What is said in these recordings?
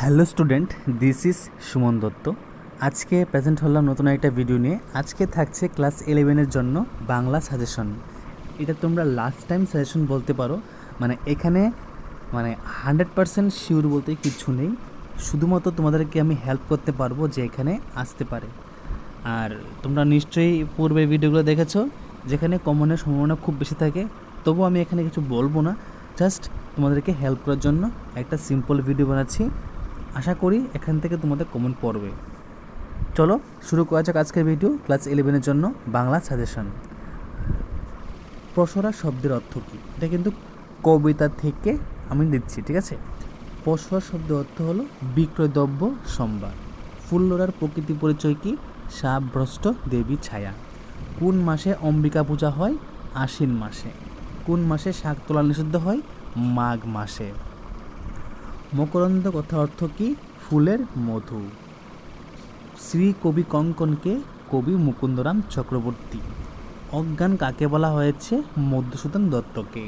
Hello student, this is Suman Dutta. আজকে present হলাম নতুন একটা ভিডিও নিয়ে। আজকে থাকছে ক্লাস 11-এর জন্য বাংলা সাজেশন। এটা তোমরা লাস্ট টাইম সাজেশন বলতে পারো। এখানে 100% শিওর বলতে কিছু নেই, শুধুমাত্র তোমাদেরকে আমি হেল্প করতে পারবো যে এখানে আসতে পারে। আর তোমরা নিশ্চয়ই পূর্বের ভিডিওগুলো দেখেছো যেখানে কমনের সম্ভাবনা খুব বেশি থাকে, তবু আমি এখানে কিছু বলবো না, জাস্ট তোমাদেরকে হেল্প করার জন্য একটা সিম্পল ভিডিও বানাচ্ছি। আশা করি এখান থেকে তোমাদের কমন পড়বে। চলো শুরু করা যাক আজকের ভিডিও। ক্লাস 11-এর জন্য বাংলা সাজেশন। পসরা শব্দের অর্থ কী? এটা কিন্তু কবিতা থেকে আমি দিচ্ছি, ঠিক আছে? পসরা শব্দের অর্থ হলো বিক্রয়দ্রব্য সম্ভার। ফুল্লরার প্রকৃতি পরিচয় কি? সাপভ্রষ্ট দেবী ছায়া। কোন মাসে অম্বিকা পূজা হয়? আশ্বিন মাসে। কোন মাসে শাক তোলা নিষিদ্ধ হয়? মাঘ মাসে। মকরন্দ কথার অর্থ কি? ফুলের মধু। শ্রী কবি কঙ্কনকে? কবি মুকুন্দরাম চক্রবর্তী। অজ্ঞান কাকে বলা হয়েছে? মধুসূদন দত্তকে।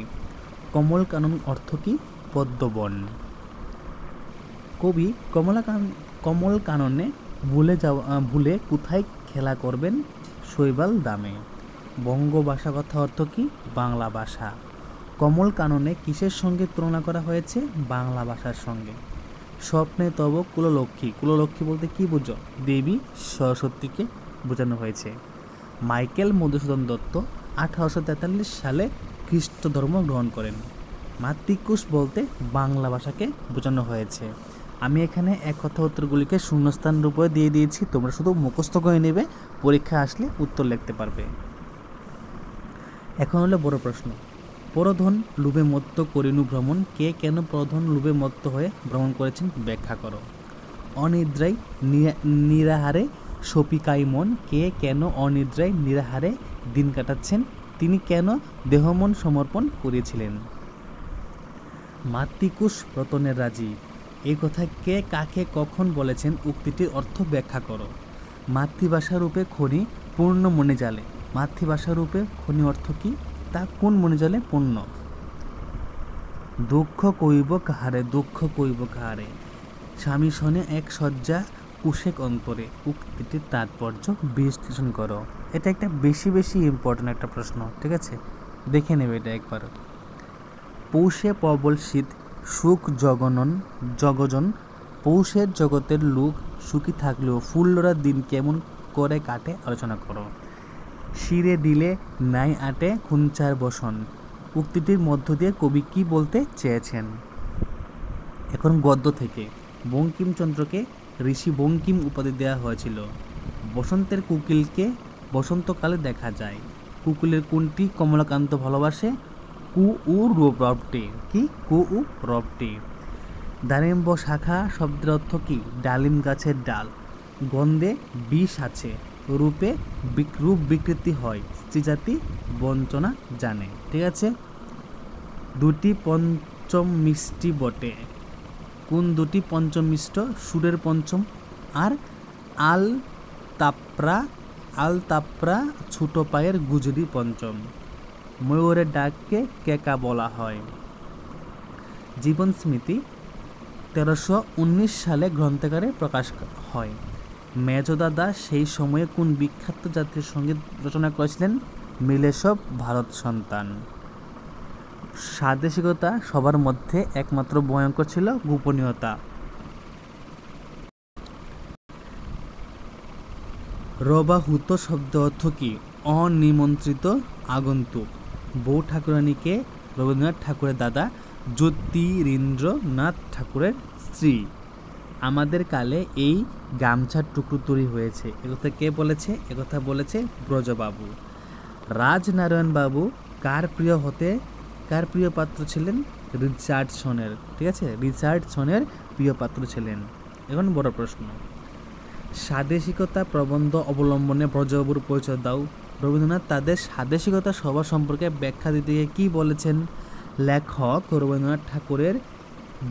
কমল কানন অর্থ কি? পদ্মবন। কবি কমল কাননে ভুলে কোথায় খেলা করবেন? শৈবাল দামে। বঙ্গভাষা কথা অর্থ কি? বাংলা ভাষা। কমল কাননে কিসের সঙ্গে তুলনা করা হয়েছে? বাংলা ভাষার সঙ্গে। স্বপ্নে তব কুললক্ষ্মী। কুললক্ষ্মী বলতে কি বুঝো? দেবী সরস্বতীকে বোঝানো হয়েছে। মাইকেল মধুসূদন দত্ত 1843 সালে খ্রিস্ট ধর্ম গ্রহণ করেন। মাতৃকুশ বলতে বাংলা ভাষাকে বোঝানো হয়েছে। আমি এখানে এক কথা উত্তরগুলিকে শূন্যস্থান রূপে দিয়ে দিয়েছি, তোমরা শুধু মুখস্থ করে নেবে, পরীক্ষা আসলে উত্তর লিখতে পারবে। এখন হলো বড় প্রশ্ন। পরধন লোভে মত্ত করিনু ভ্রমণ। কে কেন পরধন লোভে মত্ত হয়ে ভ্রমণ করেছেন? ব্যাখ্যা করো। অনিদ্রায় নিরাহারে সপিকাই মন। কে কেন অনিদ্রায় নিরাহারে দিন কাটাচ্ছেন? তিনি কেন দেহমন সমর্পণ করেছিলেন? মাতৃকুশ রতনের রাজি। এই কথা কে কাকে কখন বলেছেন? উক্তিটির অর্থ ব্যাখ্যা করো। মাতৃভাষা রূপে খনি পূর্ণ মণিজালে। মাতৃভাষা রূপে খনি অর্থ কি? তা কোন মণিজালে পূর্ণ? দুঃখ কইব কাহারে? দুঃখ কইব কাহারে? স্বামী শনে এক শয্যা কুশেক অন্তরে। উক্তিটির তাৎপর্য বিশ্লেষণ করো। এটা একটা বেশি ইম্পর্টেন্ট একটা প্রশ্ন, ঠিক আছে? দেখে নেবে এটা একবার। পৌষে প্রবল শীত সুখ জগজন। পৌষের জগতের লোক সুখী থাকলেও ফুল্লরা দিন কেমন করে কাটে আলোচনা করো। শিরে দিলে নাই আটে খুঞ্চার বসন। উক্তিটির মধ্য দিয়ে কবি কি বলতে চেয়েছেন? এখন গদ্য থেকে। বঙ্কিমচন্দ্রকে ঋষি বঙ্কিম উপাধি দেওয়া হয়েছিল। বসন্তের কোকিলকে বসন্তকালে দেখা যায়। কোকিলের কোনটি কমলাকান্ত ভালোবাসে? কু উ রবটি। কি? কু উ রবটি। দারিম্ব শাখা শব্দের অর্থ কি? ডালিম গাছের ডাল। গন্ধে বিষ আছে, রূপে রূপ বিকৃতি হয়, স্ত্রীজাতি বঞ্চনা জানে, ঠিক আছে? দুটি পঞ্চম মিষ্টি বটে। কোন দুটি পঞ্চম মিষ্ট? সুরের পঞ্চম আর আল তাপরা ছোট পায়ের গুজরি পঞ্চম। ময়ূরের ডাককে কেকা বলা হয়। জীবন স্মৃতি 1319 সালে গ্রন্থাগারে প্রকাশ হয়। মেজদাদা সেই সময়ে কোন বিখ্যাত জাতীয় সঙ্গীত রচনা করেছিলেন? মিলে সব ভারত সন্তান। স্বাদেশিকতা সবার মধ্যে একমাত্র ভয়ঙ্কর ছিল গোপনীয়তা। রবাহুত শব্দ অর্থ কি? অনিমন্ত্রিত আগন্তুক। বউ ঠাকুরানীকে রবীন্দ্রনাথ ঠাকুরের দাদা জ্যোতিরিন্দ্রনাথ ঠাকুরের স্ত্রী। আমাদের কালে এই গামছার টুকরো তৈরি হয়েছে। একথা কে বলেছে? একথা বলেছে ব্রজবাবু। রাজনারায়ণ বাবু কার প্রিয় পাত্র ছিলেন? রিচার্ডসনের, ঠিক আছে? রিচার্ডসনের প্রিয় পাত্র ছিলেন। এখন বড় প্রশ্ন। স্বাদেশিকতা প্রবন্ধ অবলম্বনে ব্রজবাবুর পরিচয় দাও। রবীন্দ্রনাথ তাদের স্বাদেশিকতা সভা সম্পর্কে ব্যাখ্যা দিতে গিয়ে কী বলেছেন? লেখক রবীন্দ্রনাথ ঠাকুরের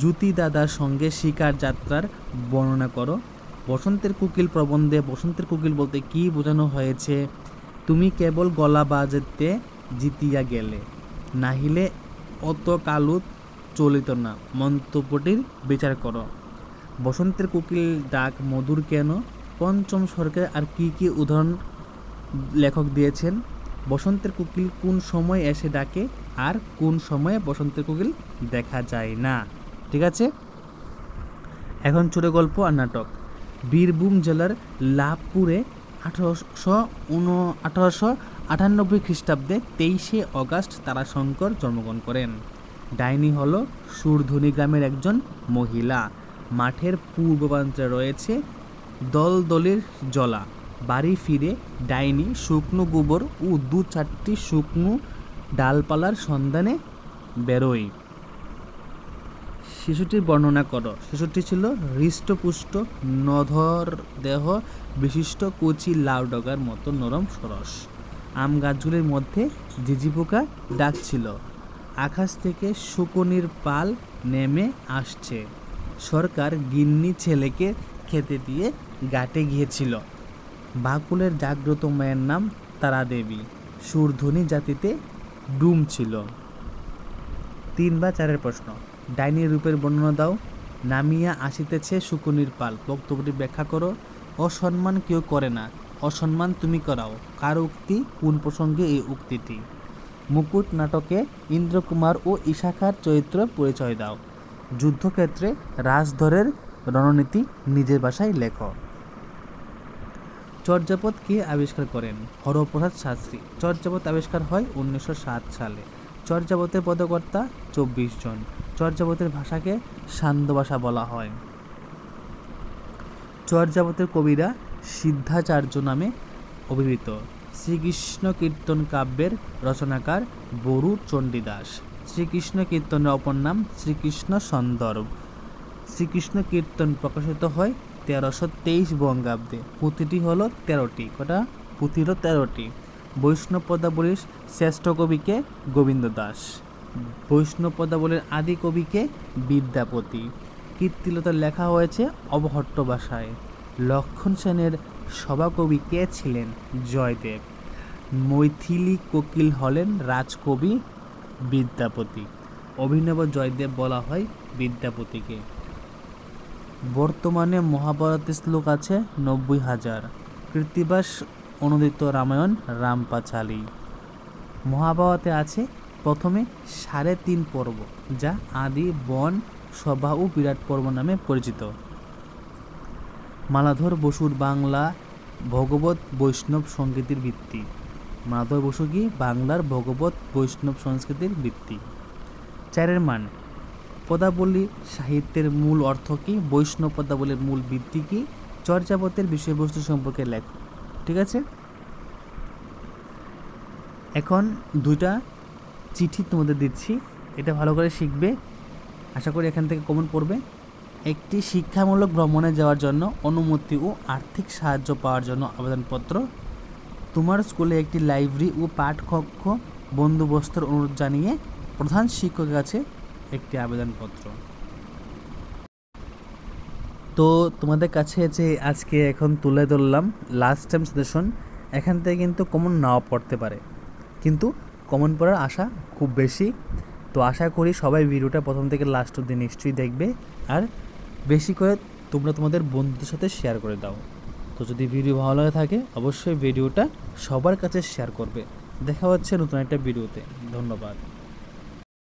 জ্যোতি দাদার সঙ্গে শিকার যাত্রার বর্ণনা করো। বসন্তের কোকিল প্রবন্ধে বসন্তের কোকিল বলতে কি বোঝানো হয়েছে? তুমি কেবল গলা বাজাতে জিতিয়া গেলে, নাহিলে অত কালু চলিত না। মন্তব্যটির বিচার করো। বসন্তের কোকিল ডাক মধুর কেন, পঞ্চম সর্গে আর কি কি উদাহরণ লেখক দিয়েছেন, বসন্তের কোকিল কোন সময় এসে ডাকে আর কোন সময়ে বসন্তের কোকিল দেখা যায় না। ঠিক আছে, এখন ছোট গল্প আর নাটক। বীরভূম জেলার লাভপুরে 1898 খ্রিস্টাব্দে 23শে অগাস্ট তারাশঙ্কর জন্মগ্রহণ করেন। ডাইনি হল সুরধনী গ্রামের একজন মহিলা। মাঠের পূর্ব প্রান্তে রয়েছে দলদলের জলা। বাড়ি ফিরে ডাইনি শুকনো গোবর ও 2-4টি শুকনো ডালপালার সন্ধানে বেরোয়। শিশুটির বর্ণনা করো। শিশুটি ছিল হৃষ্টপুষ্ট, নধর দেহ বিশিষ্ট, কচি লাউ ডগার মতো নরম সরস। আম গাছগুলির মধ্যে ঝিঝি পোকা ডাকছিল। আকাশ থেকে শকুনির পাল নেমে আসছে। সরকার গিন্নি ছেলেকে খেতে দিয়ে ঘাটে গিয়েছিল। বাকুলের জাগ্রত মায়ের নাম তারা দেবী। সুরধনী জাতিতে ডুম ছিল। 3 বা 4 প্রশ্ন। ডাইনি রূপের বর্ণনা দাও। নামিয়া আসিতেছে শকুনির পাল, বক্তব্যটি ব্যাখ্যা করো। অসম্মান কেউ করে না, অসম্মান তুমি করাও। কার উক্তি, কোন প্রসঙ্গে এই উক্তিটি? মুকুট নাটকে ইন্দ্রকুমার ও ঈশাখার চরিত্র পরিচয় দাও। যুদ্ধক্ষেত্রে রাজধরের রণনীতি নিজের ভাষায় লেখো। চর্যাপদ কে আবিষ্কার করেন? হরপ্রসাদ শাস্ত্রী। চর্যাপদ আবিষ্কার হয় 1907 সালে। চর্যাপদের পদকর্তা 24 জন। চর্যাপদের ভাষাকে সান্ধ্য ভাষা বলা হয়। চর্যাপদের কবিরা সিদ্ধাচার্য নামে অভিহিত। শ্রীকৃষ্ণ কীর্তন কাব্যের রচনাকার বরু চণ্ডীদাস। শ্রীকৃষ্ণ কীর্তনের অপর নাম শ্রীকৃষ্ণ সন্দর্ভ। শ্রীকৃষ্ণ কীর্তন প্রকাশিত হয় 1323 বঙ্গাব্দে। পুঁথিটি হলো 13টি। কটা পুঁথি হলো 13টি। বৈষ্ণব পদাবলীর শ্রেষ্ঠ কবিকে গোবিন্দ দাস। বৈষ্ণব পদাবলীর আদি কবিকে বিদ্যাপতি। কীর্তিলতা লেখা হয়েছে অবহট্ট ভাষায়। লক্ষণ সেনের সভাকবি কে ছিলেন? জয়দেব। মৈথিলী কোকিল হলেন রাজকবি বিদ্যাপতি। অভিনব জয়দেব বলা হয় বিদ্যাপতিকে। বর্তমানে মহাভারতের শ্লোক আছে 90,000। কৃত্তিবাস অনুদিত রামায়ণ রামপাঁচালী। মহাভারতে আছে প্রথমে 3.5 পর্ব, যা আদি, বন, সভা ও বিরাট পর্ব নামে পরিচিত। মালাধর বসুর বাংলা ভগবত বৈষ্ণব সংস্কৃতির ভিত্তি। মালাধর বসু কি? বাংলার ভগবত বৈষ্ণব সংস্কৃতির ভিত্তি। 4 মান। পদাবলী সাহিত্যের মূল অর্থ কি? বৈষ্ণব পদাবলীর মূল ভিত্তি কি? চর্যাপদের বিষয়বস্তু সম্পর্কে লেখো। ঠিক আছে, এখন 2টা চিঠি তোমাদের দিচ্ছি, এটা ভালো করে শিখবে। আশা করি এখান থেকে কমন পড়বে। একটি শিক্ষামূলক ভ্রমণে যাওয়ার জন্য অনুমতি ও আর্থিক সাহায্য পাওয়ার জন্য আবেদনপত্র। তোমার স্কুলে একটি লাইব্রেরি ও পাঠকক্ষ বন্দোবস্তের অনুরোধ জানিয়ে প্রধান শিক্ষকের কাছে একটি আবেদনপত্র। তো তোমাদের কাছে যে আজকে এখন তুলে ধরলাম লাস্ট টাইম সাজেশন, এখান থেকে কিন্তু কমন নাও পড়তে পারে, কিন্তু কমন পড়ার আশা খুব বেশি। তো আশা করি সবাই ভিডিওটা প্রথম থেকে লাস্ট অবধি নিশ্চয়ই দেখবে, আর বেশি করে তোমরা তোমাদের বন্ধুদের সাথে শেয়ার করে দাও। তো যদি ভিডিও ভালো লাগে থাকে অবশ্যই ভিডিওটা সবার কাছে শেয়ার করবে। দেখা হচ্ছে নতুন একটা ভিডিওতে। ধন্যবাদ।